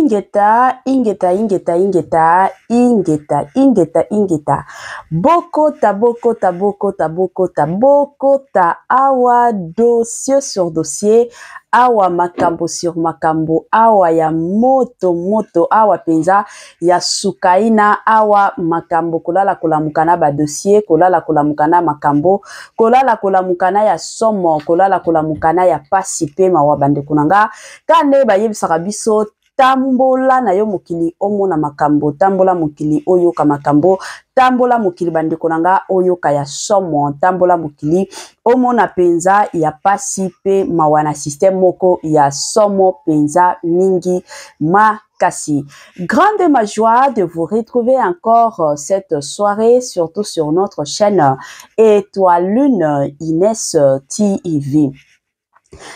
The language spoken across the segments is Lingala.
ingeta, ingeta, ingeta, ingeta, ingeta, ingeta, ingeta. Bokota, bokota, bokota, bokota, bokota. Awa dossier sur dossier. Awa makambo sur makambo. Awa ya moto, moto. Awa penza ya sukaina. Awa makambo. Kolala kolamukana ba dossier. Kolala kolamukana makambo. Kolala kolamukana ya somo. Kolala kolamukana ya pasipe mawabande kunanga. Kane ba yebisaka biso tambola na yo mokili omo na makambo, tambola mokili oyo ka makambo, tambola mokili bandeko nanga oyo ka ya somo, tambola mokili omo na penza ya pasi pe mawana système moko ya somo penza mingi makasi. Grande ma joie de vous retrouver encore cette soirée, surtout sur notre chaîne Étoile Lune Inès TV.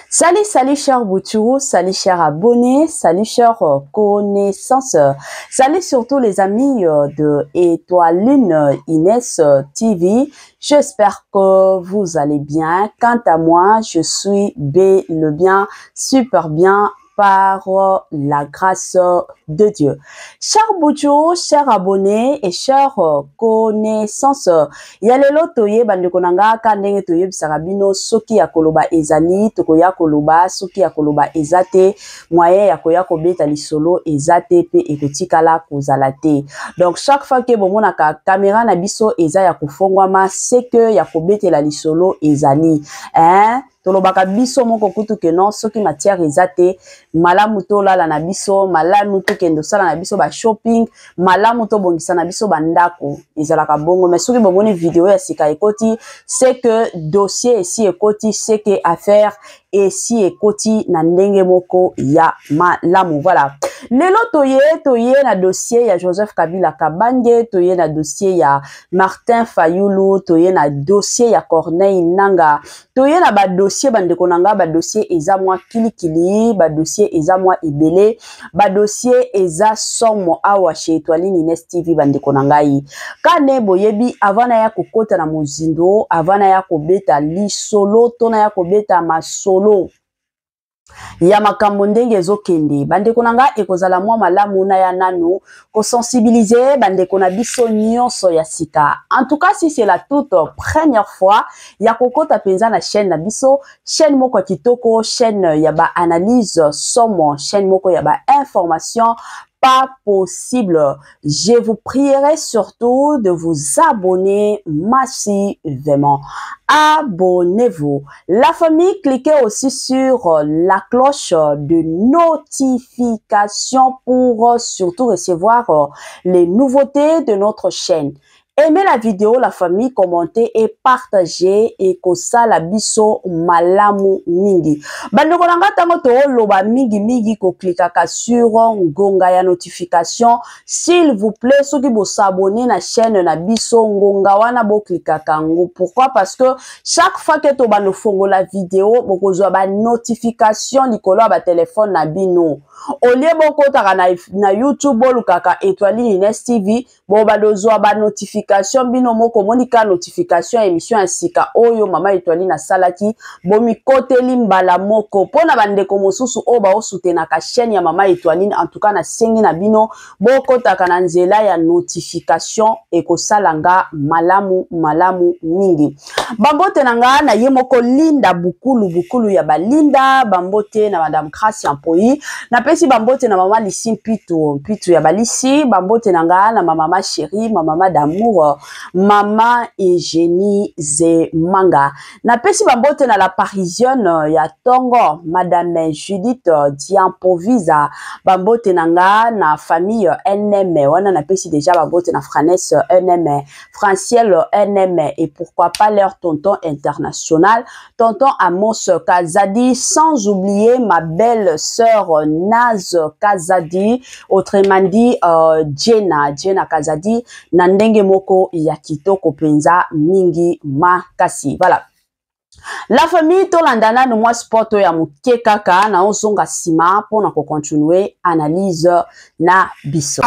Salut, salut chers Boutourou, salut chers abonnés, salut chers connaissances, salut surtout les amis de Étoile Lune Inès TV. J'espère que vous allez bien. Quant à moi, je suis bien, super bien par la grâce de Dieu. Chers Boutourou, chers abonnés et chers connaissances, yalelo toye bandekonanga kandenge toye bisarabino soki ya koloba ezali tokoya koloba soki ya koloba ezate moyen ya koya kobeta lisolo ezate pe ekotikala kozala te. Donc chaque fois que bomona ka caméra na biso eza ya kofongwama c'est que ya kobetela lisolo ezali tolobaka biso moko kutu ke non soki matière ezate malamu to lala na biso malamu to kendo sala na biso ba shopping malamu to bongisa na biso bandako ezalaka bongo mais soki bomoni vidéo ya sika ekoti c'est que dossier ici ekoti c'est que affaire et si ekoti na ndenge moko ya malamu. Voilà, lelo toye na dossier ya Joseph Kabila Kabange, toye na dossier ya Martin Fayulu, toye na dossier ya Corneille Nanga, toye na ba dossier bandeko nanga ba dossier eza mwa kilikili, ba dossier eza mwa ibele, ba dossier eza somo awa chez Étoile Inès TV bandeko nangai. Kane boyebi avana ya kokota na mozindo, avana ya kobeta lisolo, tona ya kobeta masolo ya makambo ndenge ezokende bandeko nanga ekozala mwa malamu na ya nanu ko sensibiliser bandeko na biso nyonso ya sika. En tout cas, si c'est la toute première fois ya kokota penza na chaîne na biso, chaîne moko ya kitoko, chaîne ya ba analyse somo, chaîne moko ya ba information pas possible. Je vous prierai surtout de vous abonner massivement. Abonnez-vous. La famille, cliquez aussi sur la cloche de notification pour surtout recevoir les nouveautés de notre chaîne. Aimez la vidéo, la famille, commentez et partagez et kosa la biso malamu mingi. Bandeko nanga tango to loba mingi mingi ko klikaka sur ngonga ya notification. S'il vous plaît, ceux qui vous s'abonner na chaîne na biso ngonga wana bo klikaka ngo. Pourquoi? Parce que chaque fois que to ba no fongo la vidéo, boko zo ba notification likolo ba téléphone na bino. Olie boko taka na YouTube bolu kaka Étoile Inès TV, bo ba dozo ba notification bino moko monika notification émission ya sika oyo mama Étoile na salaki bomi koteli mbala moko pona bandeko mosusu o ba osutena ka chaîne ya mama Étoile. En tout cas na sengi na bino boko taka na nzela ya notification ekosalanga malamu malamu mingi. Bambote nanga na ye moko Linda bukulu ya balinda bambote na madame Grace Ampoi na pesi bambote na mama Lisi Mpitu ya balisi bambote nanga na mama chérie mama d'amour mama Eugénie Zemanga na pesi bambote na la parisienne ya Tongo madame Judith Diampovisa bambote nanga na famille NM wana na pesi déjà bambote na Franesse NM Franciel NM et pourquoi pas leur tonton international tonton Amos Kazadi, sans oublier ma belle sœur Naz Kazadi, autrement dit Jenna Kazadi na ndenge moko ya kitoko penza mingi makasi. Voilà. La famille tolandana no mwa sport ya muke kaka na ozonga sima pona ko continuer analyse na biso.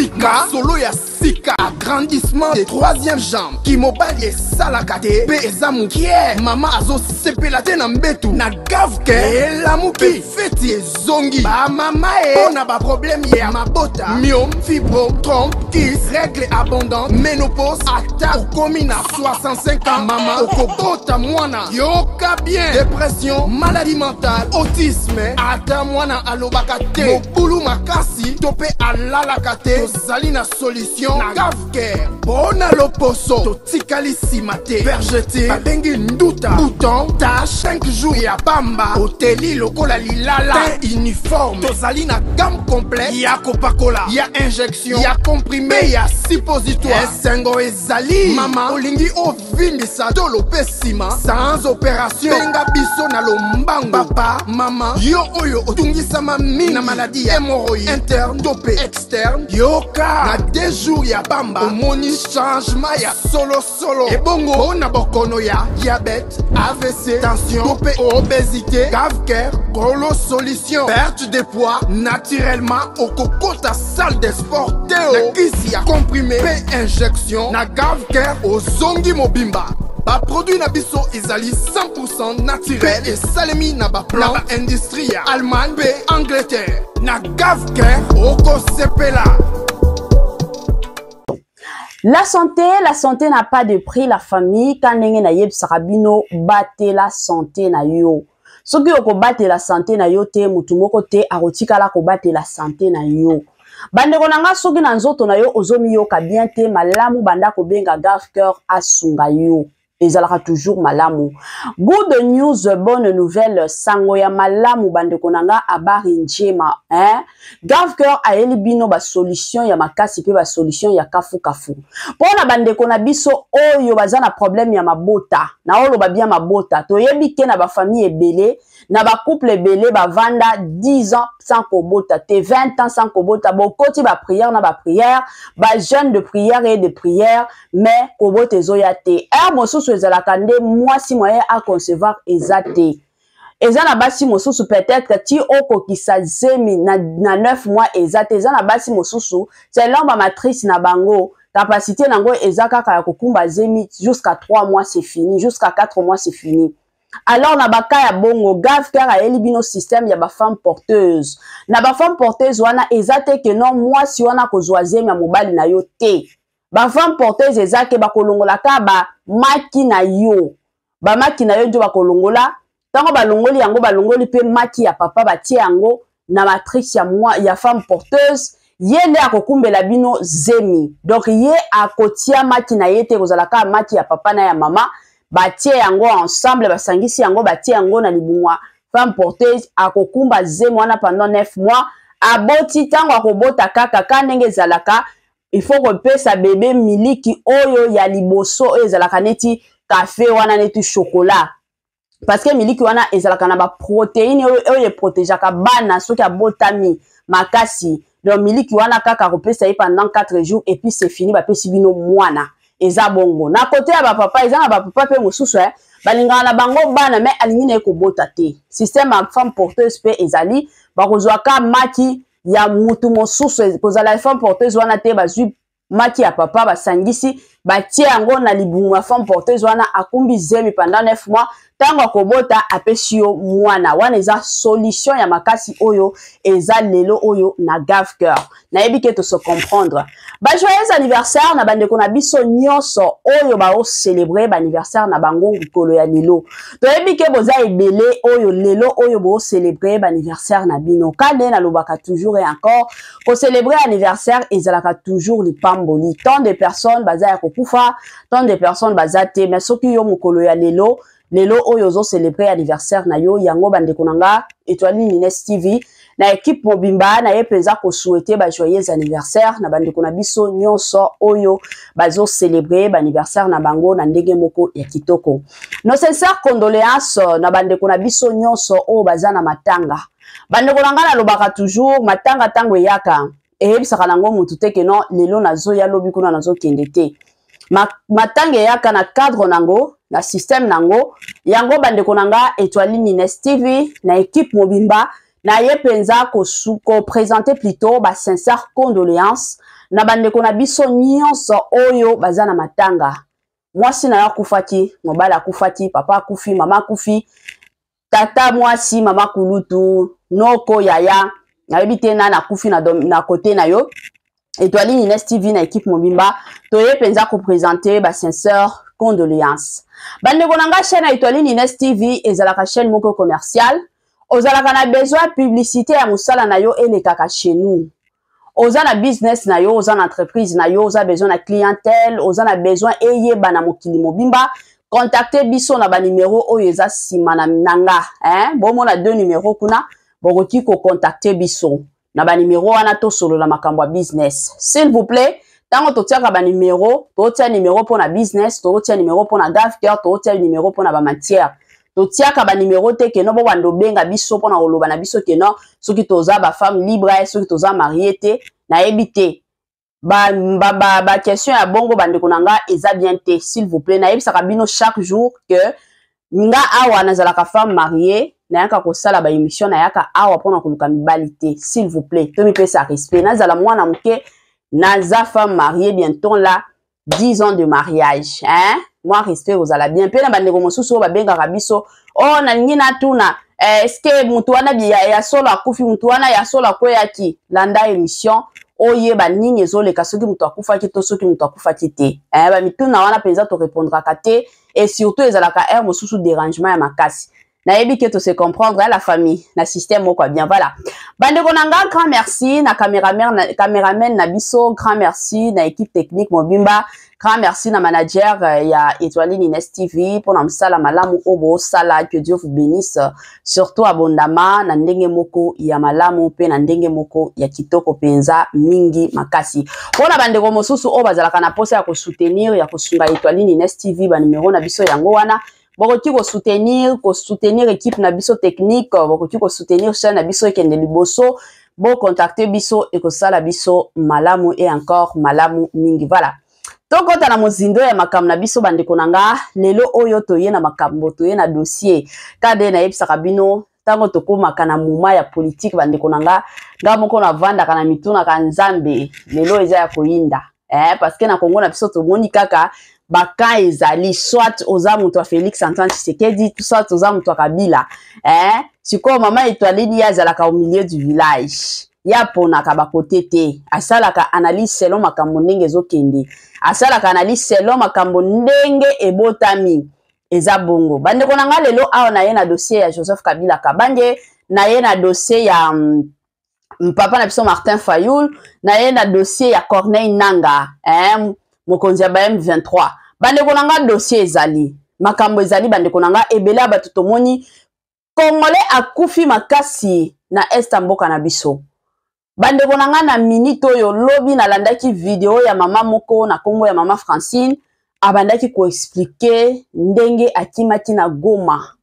sika solo ya sika agrandissement des troisième jambe kimobali esalaka te mpe eza mokie mama azosepela te na mbetu na gavke elamuki feti ezongi bamama mpo na baproblème ya mabota myome fibro trompe kis règle abondante ménopause ata okomi na 65 ans mama okobota mwana yoka bien dépression maladie mentale autisme ata mwana alobaka te mobulu makasi to mpe alalaka te tozali na solution na gavcare mpona loposo totikali nsima te vergete babengi nduta bouton tache 5 jours ya pamba oteli lokola lilala te uniforme tozali na gamme complet ya kopakola ya injection ya comprimé ya suppositoire esengo ezali mama olingi ovindisa tolo pe nsima sans opération benga biso na lombangu papa mama yo oyo otungisama mingi na maladi ya hémorroïde interne to pe externe yoka na 2 jours ya pamba omoni changement ya solo ebongo mpona bokono ya diabète AVC tension to pe obésité gavcare golo solution perte de poids naturellement okokota salle de sport teo na kisi ya comprimé pe injection na gavcare ozongi mobimba baproduit na biso ezali 100% naturel esalemi na baplan na baindustrie ya Allemagne pe Angleterre na gavcare okosepela. La santé n'a pas de prix. La famille, quand nenge na yeb sarabino, bate la santé na yo. Soki yoko bate la santé na yo te, mutumoko te, arotika la ko bate la santé na yo. Bandeko nanga soki na nzoto na yo, ozomi yo ka bien te, malamu banda ko benga gavcare asunga yo. Ezalaka toujours malamu. Good news, bonne nouvelle, sangoya malamu bandeko nanga abari njema, hein? Gavcare a elibino ba solution ya makasi pe ba solution ya kafu. Pona bandeko na biso oyo baza na problème ya mabota, na olo ba bien mabota, to yebi ke na ba famille ebele, na ba couple ebele ba vanda 10 ans sans kobota, te 20 ans sans kobota, bokoti ba prière na ba prière, ba jeûne de prière et de prière, mais kobote zoya te. Mosusu ezalaka nde mwasi moyen à concevoir ezate. Eza na basi mosusu peut-être ti okokisa zemi na 9 mois ezate. Eza na basi mosusu selon ba matrice na bango capacité nango ezaka kaka kokumba zemi jusqu'à 3 mois c'est fini, jusqu'à 4 mois c'est fini. Alors na baka ya bongo gavcare a elibino système ya ba femme porteuse. Na ba femme porteuse wana ezate ke non mwasi wana kozwa zemi ya mobali na yo te. Ba femme porteuse ezake ba kolongola ka ba maki na yo. Ba maki na yo njo ba kolongola. Tango ba longoli yango ba longoli pe maki ya papa ba tie yango na matrice ya femme porteuse. Ye nde akokumbela bino zemi. Donc ye akotia maki na ye te kozala ka maki ya papa na ya mama. Ba tie yango ensemble ba sangisi yango ba tie yango na libumwa. Femme porteuse akokumba zemi wana pendant 9 mois. Aboti tango akobota kaka kanenge zalaka. Il faut que sa bébé miliki oyo ya liboso ezalaka neti café wana neti chocolat. Parce que miliki wana ezalaka na ba protéines oyo protégeaka bana soki abotami makasi. Donc miliki wana kaka kopesa ye pendant 4 jours et puis c'est fini ba pesi bino mwana. Eza bongo. Na côté ya ba papa eza na ba papa pe mosusu balingana na bango bana mais alingi na ekobota te. Système ya femme porteuse pe ezali ba kozwaka maki ya mutu mosusu kozala femme porteuse wana te bazwi maki ya papa basangisi batie yango na libumu ya femme porteuse wana akumbi zemi pendant 9 mois tango akobota apesi yo mwana wana eza solution ya makasi oyo eza lelo oyo na gavcare na yebi ke to se comprendre ba joyeux anniversaire na bandeko na biso nyonso oyo ba o célébrer ba anniversaire na bango ngikolo ya lelo to yebi ke boza ebele oyo lelo oyo bo célébrer ba anniversaire na bino kande na lobaka toujours et encore ko célébrer anniversaire ezalaka toujours lipamboli tant de personnes baza ya kokufa tant de personnes baza te mais soki yo mokolo ya lelo oyo zo célébrer anniversaire na yo yango bandeko nanga Étoile Nines TV na équipe mobimba na ye penza ko souhaiter ba joyeux anniversaire na bandeko na biso nyonso oyo bazo célébrer ba anniversaire na bango na ndenge moko ya kitoko. Nos sincères condoléances na bandeko na biso nyonso oyo baza na matanga. Bandeko nanga na lobaka toujours matanga tango yaka eyebisaka nango mutu te ke non lelo nazo ya lobi kuna nazo kende te. Matanga yaka na cadre nango na système nango yango bandeko nanga Étoile Nines TV na équipe mobimba na ye penza ko présenter plutôt ba sincère condoléances na bandeko na biso nyonso oyo baza na matanga. Mwasi na yo kufaki, mobali akufaki, papa akufi, mama akufi, tata mwasi, mama kulutu, noko yaya, nayebi te na nakufi na kote na yo. Étoiline Ines TV na équipe mobimba, toye penza ko présenter ba sincère condoléances. Bandeko nanga chaîne Étoiline Ines TV ezalaka chaîne moko commercial. Ozalaka na besoin publicité ya musala na yo elekaka chez nous. Oza na business na yo, oza na entreprise na yo, oza besoin na clientèle, oza na besoin eyeba na mokili mobimba, contactez biso na ba numéro oyo eza sima na nanga, bomo na 2 numéros kuna, bokoki ko contacter biso na ba numéro wana to solo la makambo business. S'il vous plaît, tango totiaka ba numéro, totia numéro pour na business, totia numéro pour na gafker, totia numéro pour na ba matière. Totiaka ba numéro te ke no bo bando benga biso pona oloba na biso ke no soki toza ba femme libre soki toza marié te na ebité ba question ya bongo bandeko nanga eza bien te s'il vous plaît na ebisaka bino chaque jour que nga awa nazalaka femme mariée na yaka ko sala ba émission na yaka awa pona koluka mibali te s'il vous plaît to mi pesa respect nazala mwana muke naza femme mariée bientôt là 10 ans de mariage moi respect ozala bien pe na bandeko mosusu ba benga biso oh na ningi na tuna est-ce que mutu wana ya solo akufi mutu wana ya solo akoyaki landa émission oyeba nini ezoleka soki mutu akufaki to soki mutu akufaki te ba mituna wana penza to répondra kate et surtout ezalaka mosusu dérangement ya makasi na yebi ke to se comprendre la famille na système moko bien voilà bandeko nanga grand merci na cameraman na biso grand merci na équipe technique mobimba grand merci na manager ya Étoiline Ines TV pour na msala malamu obo sala que Dieu vous bénisse surtout abondama na ndenge moko ya malamu pe na ndenge moko ya kitoko penza mingi makasi pona bandeko mosusu o bazalaka na posa ya ko soutenir ya kosunga Étoiline Ines TV ba numéro na biso yango wana bokoki ko soutenir équipe na biso technique bokoki ko soutenir chaîne na biso ekende liboso bo contacter biso et ko sala biso malamu et encore malamu mingi voilà. Toko ta na mozindo ya makambo na biso bandeko nanga lelo oyo toye na makambo toye na dossier kade na yebisaka bino tango tokomaka na mouvement ya politique bandeko nanga nga moko na vanda kana mituna ka nzambe lelo eza ya koyinda parce que na Congo na biso tomoni kaka baka ezali soit oza muto Félix Antoine Tshisekedi tout ça oza muto Kabila siko mama Étoiline ya zalaka au milieu du village ya pona ka bakote te asalaka analyse selon makambo ndenge ezokende asalaka analyse selon makambo ndenge ebotami eza bongo bandeko nanga lelo awa na ye na dossier ya Joseph Kabila Kabange na ye na dossier ya papa na biso Martin Fayulu na ye na dossier ya Corneille Nanga mokonzi ya M23 bandeko nanga dossier ezali makambo ezali bandeko nanga ebele bato tomoni Congolais akufi makasi na esta mboka na biso bandeko nanga na minute oyo lobi na landaki video ya mama moko na kombo ya mama Francine abandaki ko expliquer ndenge akimaki na Goma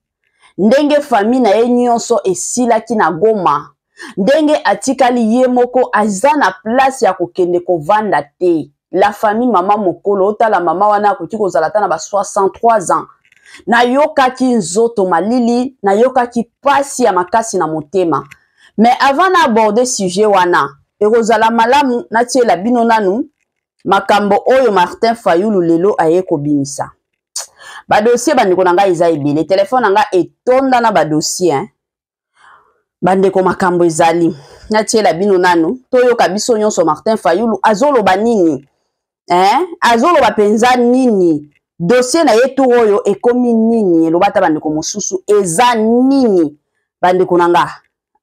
ndenge famille na ye nyonso esilaki na Goma ndenge atikali ye moko aza na place ya kokende kovanda te la famille mama mokolo otala mama wana akoki kozala ta na ba 63 ans na yokaki nzoto malili na yokaki pasi ya makasi na motema. Mais avant d'aborder sujet wana, ekozala malamu natiela bino nanu makambo oyo Martin Fayulu lelo aye kobimisa. Ba dossier bandeko nanga eza ebele, téléphone nanga etonda na ba dossier bandeko makambo ezali. Natiela bino nanu, toyoka biso nyonso Martin Fayulu azoloba nini? Azoloba penza nini? Dossier na yetu oyo ekomi nini? Elobata bandeko mosusu eza nini? Bandeko nanga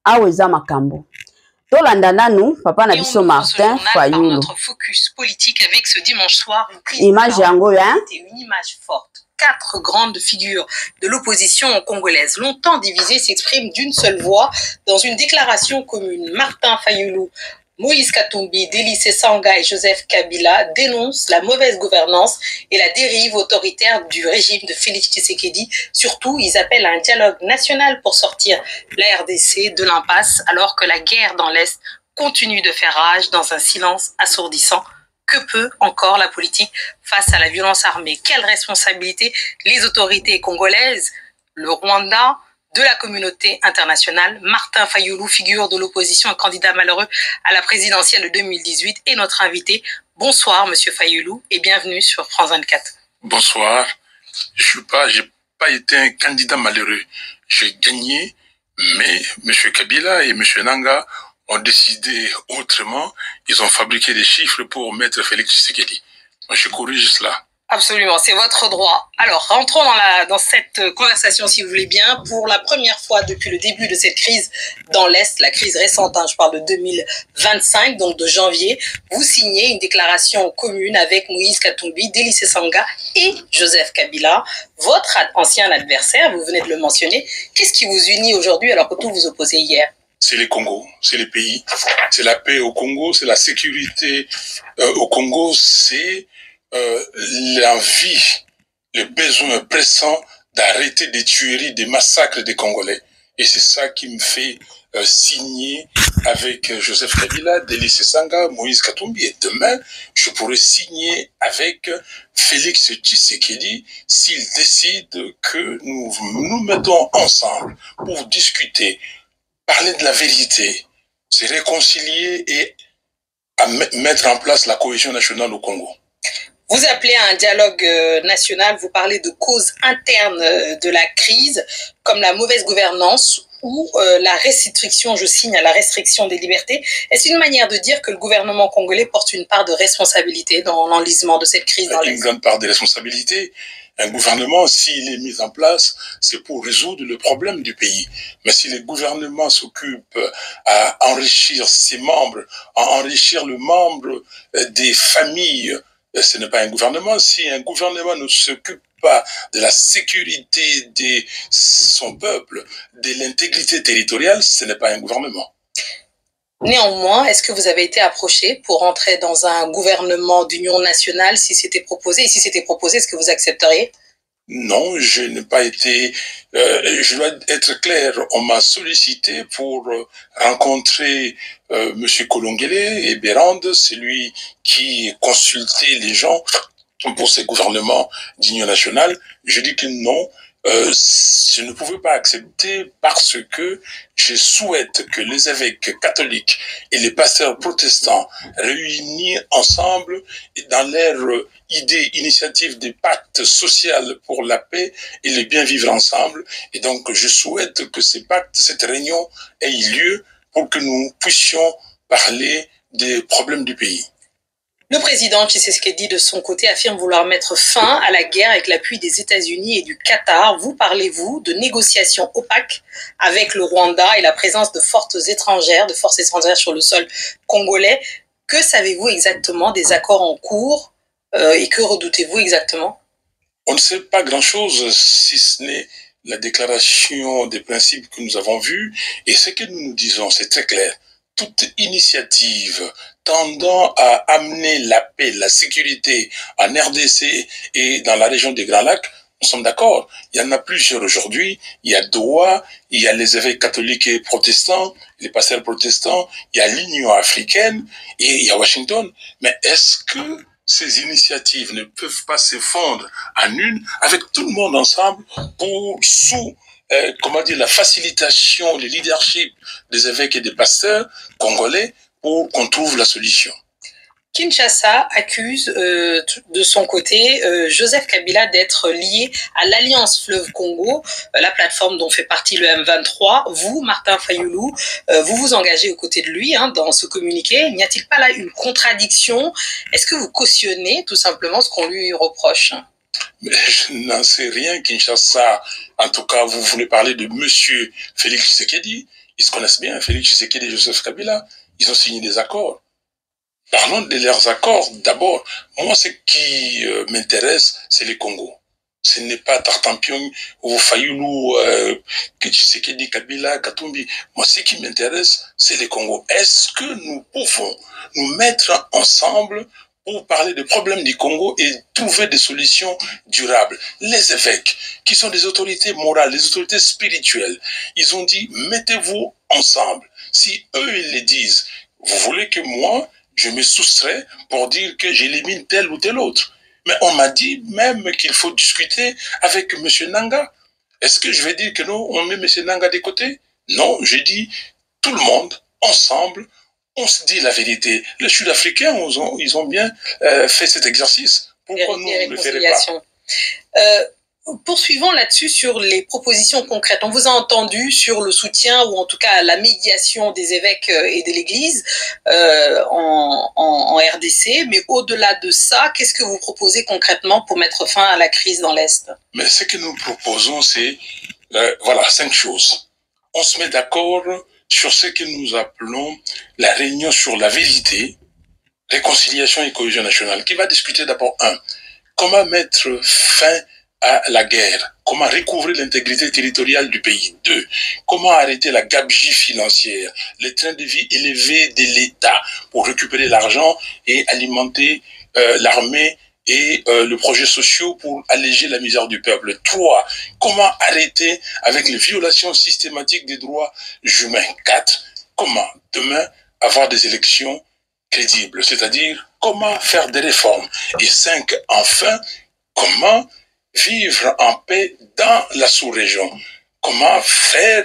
aweza makambo. Tolanda nanu papa na biso Martin Fayulu. Notre focus politique avec ce dimanche soir image yango une image forte. 4 grandes figures de l'opposition congolaise, longtemps divisées, s'expriment d'une seule voix dans une déclaration commune. Martin Fayulu, Moïse Katumbi, Délice Sanga et Joseph Kabila dénoncent la mauvaise gouvernance et la dérive autoritaire du régime de Félix Tshisekedi. Surtout, ils appellent à un dialogue national pour sortir la RDC de l'impasse alors que la guerre dans l'Est continue de faire rage dans un silence assourdissant. Que peut encore la politique face à la violence armée? Quelle responsabilité les autorités congolaises, le Rwanda, de la communauté internationale. Martin Fayulu, figure de l'opposition, un candidat malheureux à la présidentielle de 2018, est notre invité. Bonsoir, Monsieur Fayulu, et bienvenue sur France 24. Bonsoir. J'ai pas été un candidat malheureux. J'ai gagné, mais M. Kabila et M. Nanga ont décidé autrement. Ils ont fabriqué des chiffres pour mettre Félix Tshisekedi. Moi, je corrige cela. Absolument, c'est votre droit. Alors, rentrons dans cette conversation, si vous voulez bien. Pour la première fois depuis le début de cette crise dans l'Est, la crise récente, je parle de 2025, donc de janvier, vous signez une déclaration commune avec Moïse Katumbi, Délice Sanga et Joseph Kabila, votre ancien adversaire, vous venez de le mentionner. Qu'est-ce qui vous unit aujourd'hui alors que tout vous opposait hier? C'est les Congos, c'est les pays, c'est la paix au Congo, c'est la sécurité au Congo, c'est l'envie, le besoin pressant d'arrêter des tueries, des massacres des Congolais. Et c'est ça qui me fait signer avec Joseph Kabila, Délice Sanga, Moïse Katumbi. Et demain, je pourrais signer avec Félix Tshisekedi s'il décide que nous nous mettons ensemble pour discuter, parler de la vérité, se réconcilier et à mettre en place la cohésion nationale au Congo. Vous appelez à un dialogue national, vous parlez de causes internes de la crise, comme la mauvaise gouvernance ou la restriction, je signe à la restriction des libertés. Est-ce une manière de dire que le gouvernement congolais porte une part de responsabilité dans l'enlisement de cette crise dans Une grande part de responsabilité. Un gouvernement, s'il est mis en place, c'est pour résoudre le problème du pays. Mais si le gouvernement s'occupe à enrichir ses membres, à enrichir le membre des familles, ce n'est pas un gouvernement. Si un gouvernement ne s'occupe pas de la sécurité de son peuple, de l'intégrité territoriale, ce n'est pas un gouvernement. Néanmoins, est-ce que vous avez été approché pour entrer dans un gouvernement d'union nationale si c'était proposé? Et si c'était proposé, est-ce que vous accepteriez? Non, je n'ai pas été... je dois être clair, on m'a sollicité pour rencontrer M. Kolongele et Bérande, celui qui consultait les gens pour ces gouvernements d'union nationale. Je dis que non, je ne pouvais pas accepter parce que je souhaite que les évêques catholiques et les pasteurs protestants réunis ensemble dans leur idée, initiative des pactes sociaux pour la paix et le bien vivre ensemble. Et donc, je souhaite que ces pactes, cette réunion ait lieu pour que nous puissions parler des problèmes du pays. Le président Tshisekedi, de son côté, affirme vouloir mettre fin à la guerre avec l'appui des États-Unis et du Qatar. Vous parlez-vous de négociations opaques avec le Rwanda et la présence de forces étrangères sur le sol congolais? Que savez-vous exactement des accords en cours et que redoutez-vous exactement? On ne sait pas grand-chose si ce n'est la déclaration des principes que nous avons vus. Et ce que nous nous disons, c'est très clair. Toute initiative tendant à amener la paix, la sécurité en RDC et dans la région des Grands Lacs, nous sommes d'accord. Il y en a plusieurs aujourd'hui. Il y a Doha, il y a les évêques catholiques et protestants, les pasteurs protestants, il y a l'Union africaine et il y a Washington. Mais est-ce que ces initiatives ne peuvent pas se fondre en une avec tout le monde ensemble pour sous la facilitation, le leadership des évêques et des pasteurs congolais pour qu'on trouve la solution? Kinshasa accuse de son côté Joseph Kabila d'être lié à l'Alliance Fleuve Congo, la plateforme dont fait partie le M23. Vous, Martin Fayulu, vous vous engagez aux côtés de lui dans ce communiqué. N'y a-t-il pas là une contradiction? Est-ce que vous cautionnez tout simplement ce qu'on lui reproche? Mais je n'en sais rien, Kinshasa. En tout cas, vous voulez parler de monsieur Félix Tshisekedi. Ils se connaissent bien, Félix Tshisekedi et Joseph Kabila. Ils ont signé des accords. Parlons de leurs accords d'abord. Moi, ce qui m'intéresse, c'est le Congo. Ce n'est pas Tartampion ou Fayulu, Tshisekedi, Kabila, Katumbi. Moi, ce qui m'intéresse, c'est le Congo. Est-ce que nous pouvons nous mettre ensemble pour parler des problèmes du Congo et trouver des solutions durables? Les évêques, qui sont des autorités morales, des autorités spirituelles, ils ont dit, mettez-vous ensemble. Si eux, ils le disent, vous voulez que moi, je me soustrais pour dire que j'élimine tel ou tel autre. Mais on m'a dit même qu'il faut discuter avec M. Nanga. Est-ce que je vais dire que non, on met M. Nanga de côté? Non, je dis tout le monde, ensemble, on se dit la vérité. Les Sud-Africains, ils ont bien fait cet exercice. Pourquoi nous ne le ferions pas? Poursuivons là-dessus sur les propositions concrètes. On vous a entendu sur le soutien ou en tout cas la médiation des évêques et de l'Église en RDC, mais au-delà de ça, qu'est-ce que vous proposez concrètement pour mettre fin à la crise dans l'Est? Mais ce que nous proposons, c'est voilà, 5 choses. On se met d'accord sur ce que nous appelons la réunion sur la vérité, réconciliation et cohésion nationale, qui va discuter d'abord comment mettre fin à la guerre, comment recouvrir l'intégrité territoriale du pays. 2, comment arrêter la gabegie financière, les trains de vie élevés de l'État pour récupérer l'argent et alimenter l'armée et le projet social pour alléger la misère du peuple. 3, comment arrêter avec les violations systématiques des droits humains. 4, comment demain avoir des élections crédibles, c'est-à-dire comment faire des réformes. Et 5, enfin, comment vivre en paix dans la sous-région. Comment faire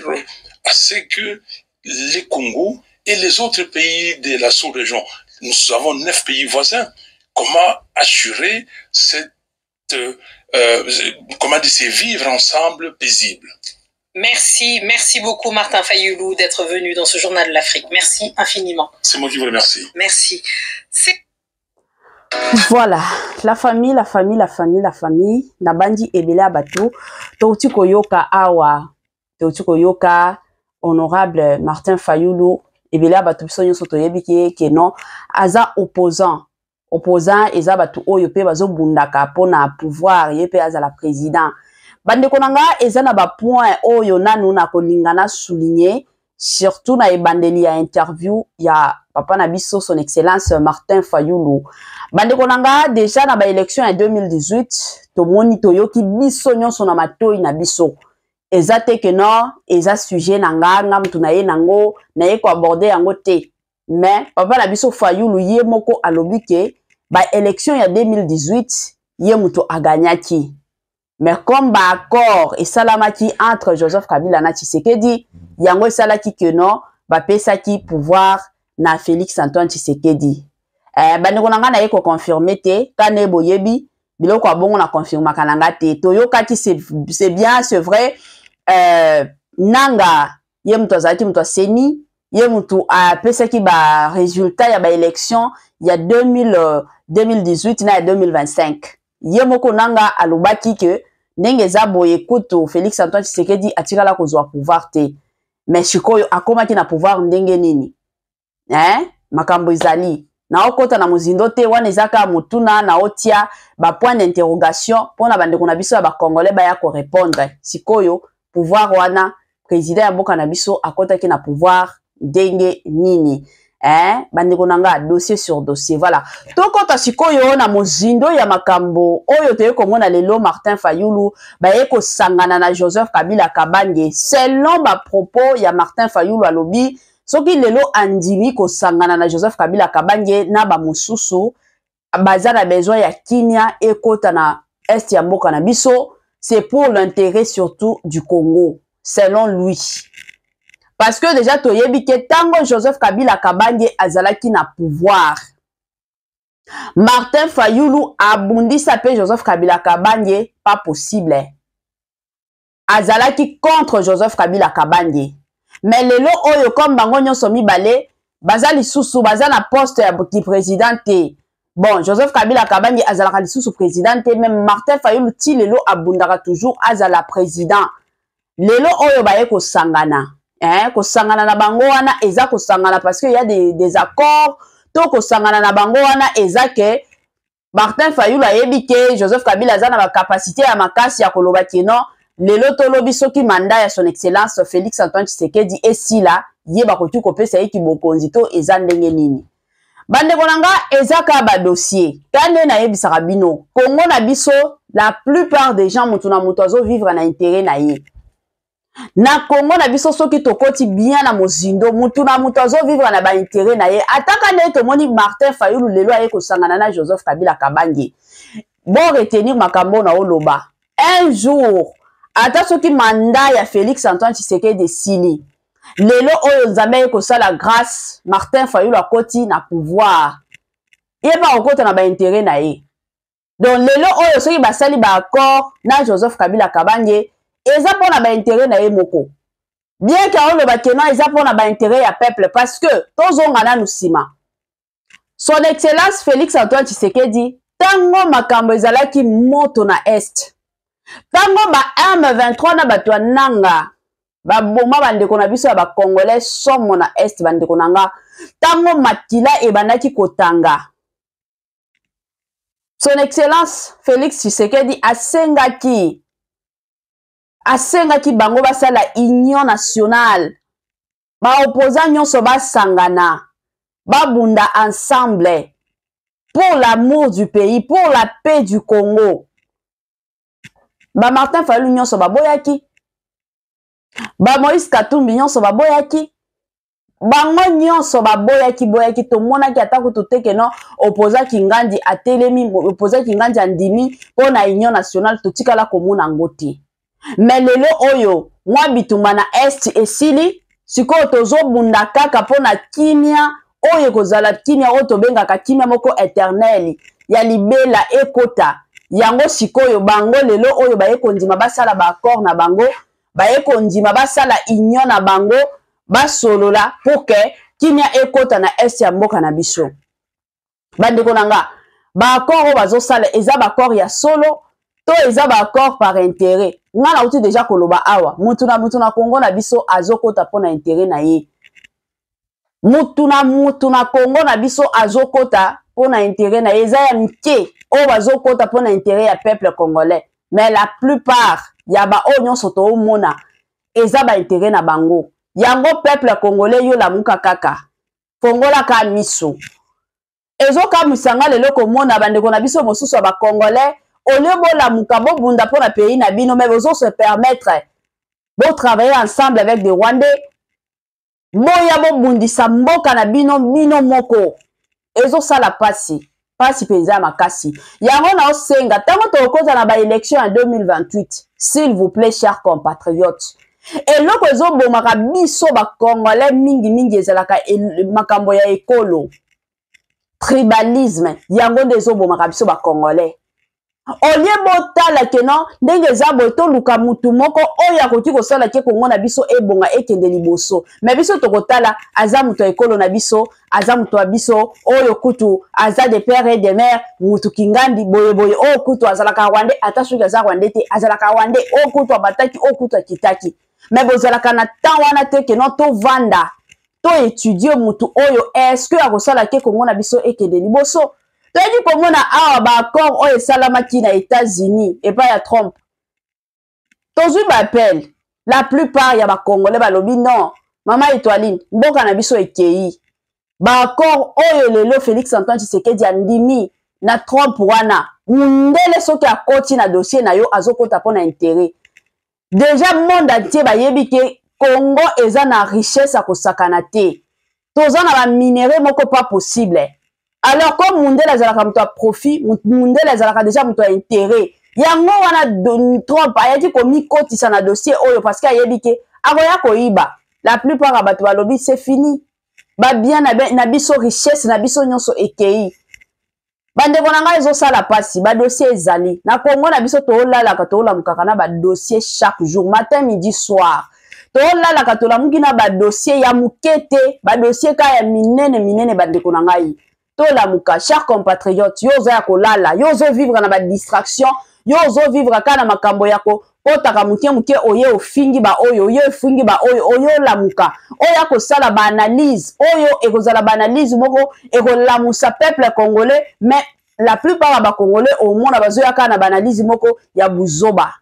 à ce que les Congo et les autres pays de la sous-région, nous avons 9 pays voisins, comment assurer cette, comment dire, vivre ensemble paisible. Merci beaucoup Martin Fayulu d'être venu dans ce journal de l'Afrique. Merci infiniment. C'est moi qui vous remercie. Merci. Voilà, la famille, Nabandi ebele abatu, touti koyoka awa, touti koyoka honorable Martin Fayulu, ebele abatu biso nyonso toyebi ke non, aza opposant eza batu oyo pe bazo bundaka pona pouvoir yepe aza la président. Bande konanga eza na ba point oyo nanu na kolingana souligner, surtout na ebandeli ya interview ya papa na biso son excellence Martin Fayulu. Bande konanga déjà na ba élection en 2018 to moni toyoki biso nyonso na matoi na biso. Eza te que non, eza sujet na nga mtu na ye nango na ye ko aborder yango te. Mais papa na biso Fayulu ye moko alobi ke ba élection ya 2018 ye muto aganyaki. Mais comme ba accord et salamaki entre Joseph Kabila na Tshisekedi, yango esalaki que non, ba pesaki pouvoir na Félix Antoine Tshisekedi. Bandeko nanga na ye ko confirmer te, kane boyebi, biloko abongo na confirma kananga te. Toyokaki c'est bien, c'est vrai. Nanga ye muto azalaki muto seni, ye muto a pesaki ba résultat ya ba élection ya 2018 na 2025. Ye moko nanga alobaki que ndenge za boye kutu Félix Antoine Tshisekedi atikala kozwa pouvoir te. Mais sikoyo akomaki na pouvoir ndenge nini? Makambo izali. Na okota na muzindo te wana ezaka mutuna na otia ba point d'interrogation pona bandeko na biso ya ba congolais ba ya ko répondre. Sikoyo pouvoir wana président ya mboka na biso akotaki na pouvoir ndenge nini? Bandeko nanga dossier sur dossier. Voilà. Tokota sikoyo na muzindo ya makambo oyo toye komona lelo Martin Fayulu ba yeko sangana na Joseph Kabila Kabange. Selon ba propos ya Martin Fayulu alobi soki lelo andimi ko sangana na Joseph Kabila Kabange na ba mususu bazana besoin ya kinya ekota na est ya mboka na biso, c'est pour l'intérêt surtout du Congo selon lui. Parce que déjà toyebi ke tango Joseph Kabila Kabange azalaki na pouvoir, Martin Fayulu abundisa pe Joseph Kabila Kabange pas possible. Azalaki contre Joseph Kabila Kabange. Mais lelo oyo comme bango nyonso mibale baza lisusu baza na poste ya présidente. Bon, Joseph Kabila Kabange azalaka lisusu présidente, même Martin Fayulu ti lelo abundaka toujours azala président. Lelo oyo baye ko sangana. Ko sangana na bango wana eza ko sangana parce que il y a des accords. To ko sangana na bango wana eza ke Martin Fayulu ayebi ke Joseph Kabila aza na ba capacité ya makasi ya koloba ke non. Lelo tolobi soki mandat ya son excellence Félix Antoine Tshisekedi esila ye bakoki kopesa ye kibokonzi to eza ndenge nini. Bandeko nanga eza ka ba dossier. Kane na yebisaka bino. Congo na biso la plupart des gens mutu na mutu azo vivre na intérêt na ye. Na Congo na biso soki tokoti bien na mozindo mutu na mutu azo vivre na ba intérêt na ye. Ataka ne to moni Martin Fayulu lelo aye ko sangana na Joseph Kabila Kabange. Bon retenir makambo na oloba. Un jour ata soki mandat ya Félix Antoine Tshisekedi esili lelo oyo nzambe ekosala grâce Martin Fayulu akoti na pouvoir ye pa okota na baintérêt na ye. Donc lelo oyo soki basali baaccord na Joseph Kabila Kabange eza mpona baintérêt na ye moko, bien que aoloba keno eza mpona baintérêt ya peuple, parce que tozonga nanu nsima son excellence Félix Antoine Tshisekedi tango makambo ezalaki moto na est, tango ba M23 na bato ya nanga baboma bandeko na biso ya bakongolais somo na est bandeko nanga, tango makila ebandaki kotanga, son excellence Félix Tshisekedi asengaki bango basala union nationale, ba opposant nyonso basangana babunda ensemble pour l'amour du pays, pour la paix du Congo. Ba Martin Fayulu nyonso baboyaki, ba Moïse Katumbi nyonso baboyaki, bango nyonso boyaki tomonaki atako toteke no opposant Kingandi atelemi, opposant Kingandi andimi pona union nationale totikala komona ngoti. Mais lelo oyo mwa bitumba na est esili sikoyo tozobunda kaka pona kimia oyo kozala kimia oyo tobengaka kimia moko éternel ya libela ekota yango sikoyo bango lelo oyo baye kondima basala baaccord na bango, baye kondima basala union na bango, basolola pour que kimia ekota na est ya mboka na biso. Bandeko nanga baaccord oyo bazosala eza baaccord ya solo to eza baaccord par intérêt. Nga na uti déjà koloba awa mutu na Congo na biso azokota pona intérêt na ye, mutu na Congo na biso azokota pona intérêt na ye, eza ya mike oyo bazokota pona intérêt ya peuple congolais, mais la plupart ya ba oyo nyonso toomona eza ba intérêt na bango. Yango peuple congolais yo lamuka kaka fongola ka miso ezokamwisanga lelo komona bandeko na biso mosusu ya bacongolais olio bolamuka bobunda mpona pays na bino, mais bozo se permettre bo travailler ensemble avec des Rwandais, boya bobundisa mboka na bino moko ezosala pasi mpenza ya makasi. Yango na osenga tango tokoza na baélection en 2028, s'il vous plaît chers compatriotes, eloko ezobomaka biso bacongolais mingi ezalaka makambo ya ekolo tribalisme, yango nde ezobomaka biso bacongolais. Olie botala keno ndenge eza boye toluka mutu moko oyo akoki kosala ke Kongo na biso ebonga ekende liboso, mais biso tokotala aza mutu ekolo na biso, aza mutu wa biso oyo kutu aza de père et de mère, mutu Kingandi boye oyo kutu azalaka Rwandais ata soki aza Rwandais te azalaka Rwandais, oyo kutu abataki oyo kutu akitaki, mais bozalaka na temps wana te keno to vanda to étudier mutu oyo est-ce que akosala ke Kongo na biso ekende liboso. Toyedi komona awa baaccord oyo esalamaki na États-Unis epa ya Trump, tozwi bappel la plupart ya bacongolais balobi non mama Etoiline mboka na biso ekei. Baaccord oyo lelo Félix Antoine Tshisekedi andimi na Trump wana mundele soki akoti na dossier na yo azokota mpona intérêt. Déjà monde entier bayebi ke Congo eza na richesse akosakana te, toza na baminere moko pas possible. Alors comme mundele azalaka mutu a profit, mundele azalaka déjà mutu a intérêt, yango wana Trump ayaki komikotisa na dossier oyo parce que ayebi ke akoya koyiba. La plupart ya bato balobi c'est fini, ba bien na biso richesse na biso nyonso ekei. Bandeko na ngai ezosala pasi ba dossier ezali na Congo na biso toolalaka toolamukaka na ba dossier chaque jour matin midi soir, toolalaka tolamuki na ba dossier ya mukete, ba dossier ka ya minene bandeko na ngai tolamuka. Chers compatriotes, yo oza ya kolala, yo ozo vivre na ba distraction, yo ozo vivre ka na makambo ya ko otaka muke oye ofingi ba oyo oye ofingi ba oyo lamuka oya kosala ba analyse oyo ekozala ba analyse moko ekolamusa peuple congolais, mais la plupart ba congolais au monde bazoya ka na ba analyse moko ya buzoba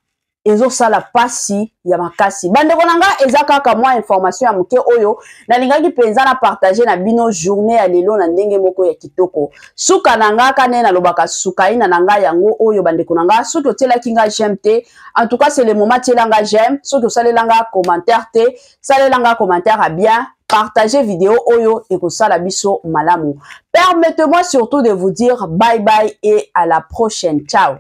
ezosala pasi ya makasi. Bandeko nanga eza kaka mwa information ya muke oyo nalingaki penza na partager na bino journée ya lelo na ndenge moko ya kitoko. Suka nanga kane na lobaka suka ina nanga yango oyo bandeko nanga soki otelaki nga j'aime te, en tout cas c'est le moment telanga j'aime, soki osalelanga commentaire te, salelanga commentaire à bien, partagez vidéo oyo ekosala biso malamu. Permettez-moi surtout de vous dire bye bye et à la prochaine. Ciao.